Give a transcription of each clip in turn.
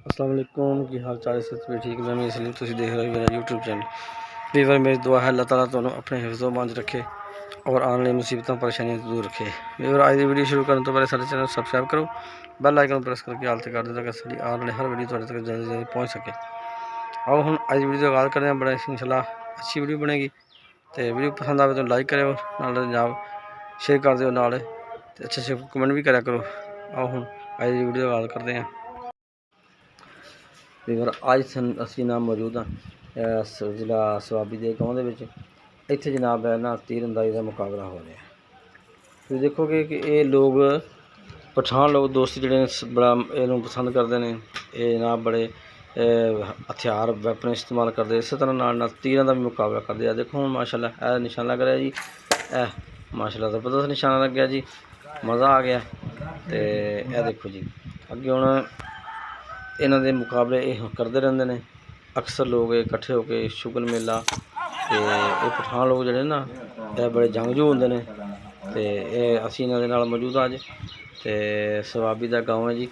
अस्सलाम वालेकुम की हाल चाल से भी ठीक मैं इसलिए तुम देख रहे हो मेरा यूट्यूब चैनल। वीवर मेरी दुआ है अल्लाह ताला तुहानू अपने हिफ्ज़ो मान रखे और आने वाली मुसीबतों परेशानियों दूर रखे। वीवर आज की वीडियो शुरू करने तो पहले सारे चैनल सब्सक्राइब करो, बेल आइकन प्रेस करके आल तक कर दो ताकि सारी आने वाली हर वीडियो तुहाडे तक जल्दी जल्दी पहुँच सके। आओ हम आज वीडियो आगाज़ करते हैं, बड़ा इंशाल्लाह अच्छी वीडियो बनेगी। तो वीडियो पसंद आए तो लाइक करो, नाल जनाब शेयर कर दो, नाल अच्छे अच्छे कमेंट भी करा करो। आओ हम आज की वीडियो आगाज़ करते हैं। ਵੀਰ ਅੱਜ ਅਸੀਂ ਨਾ ਮੌਜੂਦ ਹਾਂ ਜ਼ਿਲ੍ਹਾ ਸਵਾਬੀ ਦੇ ਗਾਉਂ ਦੇ ਵਿੱਚ। ਇੱਥੇ ਜਨਾਬ ਹੈ ਨਾ ਤੀਰਅੰਦਾਜ਼ੀ ਦਾ ਮੁਕਾਬਲਾ ਹੋ ਰਿਹਾ। ਤੁਸੀਂ ਦੇਖੋਗੇ ਕਿ ਇਹ ਲੋਕ ਪਠਾਨ ਲੋਕ ਦੋਸਤ ਜਿਹੜੇ ਨੇ ਬੜਾ ਇਹਨੂੰ ਪਸੰਦ ਕਰਦੇ ਨੇ। ਇਹ ਜਨਾਬ ਬੜੇ ਹਥਿਆਰ ਵੈਪਨ ਇਸਤੇਮਾਲ ਕਰਦੇ, ਇਸੇ ਤਰ੍ਹਾਂ ਨਾਲ ਤੀਰਾਂ ਦਾ ਵੀ ਮੁਕਾਬਲਾ ਕਰਦੇ ਆ। ਦੇਖੋ ਹੁਣ ਮਾਸ਼ਾਅੱਲਾ ਇਹ ਨਿਸ਼ਾਨਾ ਕਰਿਆ ਜੀ, ਇਹ ਮਾਸ਼ਾਅੱਲਾ ਜ਼ਬਰਦਸਤ ਨਿਸ਼ਾਨਾ ਲੱਗਿਆ ਜੀ, ਮਜ਼ਾ ਆ ਗਿਆ। ਤੇ ਇਹ ਦੇਖੋ ਜੀ ਅੱਗੇ ਹੁਣ इन्हों के मुकाबले ये करते रहते हैं। अक्सर लोग इकट्ठे होकर शुगल मेला तो ये पठान लोग जोड़े ना ये बड़े जंगजू होंगे ने। तो ये असी इन्हों मौजूद अज तो सवाबी का गाँव है जी।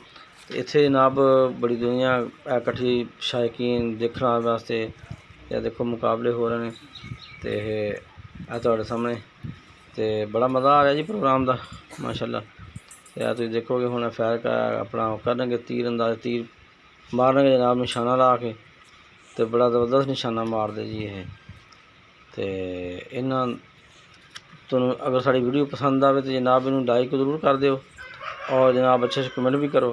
इत्थे जनाब बड़ी दुनिया इकट्ठी शायकीन देखने वास्ते या देखो मुकाबले हो रहे हैं। तो तुहाडे सामने तो बड़ा मज़ा आ रहा जी प्रोग्राम का माशाअल्लाह। तो तुम देखोगे हुण फैर का अपना करनगे तीर अंदाज तीर मारने जनाब निशाना ला के, तो बड़ा ज़बरदस्त निशाना मारते जी ये। तो इन्हां तुहानू अगर साड़ी वीडियो पसंद आए तो जनाब इनू लाइक जरूर कर दो और जनाब अच्छे कमेंट भी करो।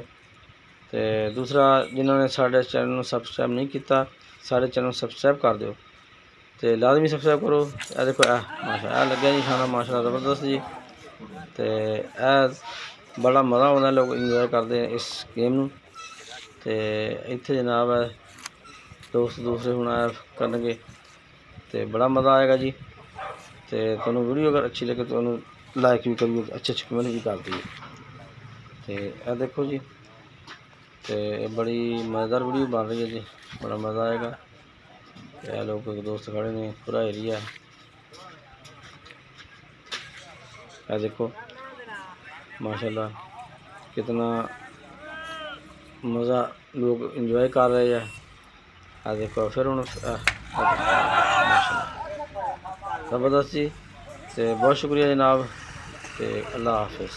तो दूसरा जिन्होंने साढ़े चैनल सबसक्राइब नहीं किया सारे चैनल सबसक्राइब कर दो, तो लाजमी सबसक्राइब करो। यह देखो माशा लगे निशाना माशा ज़बरदस्त जी। तो यह बड़ा मज़ा आता, लोग इंजॉय करते हैं इस गेम नू। तो इत्थे जनाब है दोस्त दूसरे हुण करनगे तो बड़ा मज़ा आएगा जी। तो तुहानू वीडियो अगर अच्छी लगे तो लाइक भी करिए, अच्छे अच्छे कमेंट भी कर दिए। तो यह देखो जी तो बड़ी मज़ेदार वीडियो बन रही है जी, बड़ा मज़ा आएगा। यह लोग दोस्त खड़े ने, पूरा एरिया यह देखो माशाल्लाह कितना मज़ा लोग इंजॉय कर रहे हैं। आ देखो फिर हूँ ज़बरदस्त जी। तो बहुत शुक्रिया जनाब। तो अल्लाह हाफिज़।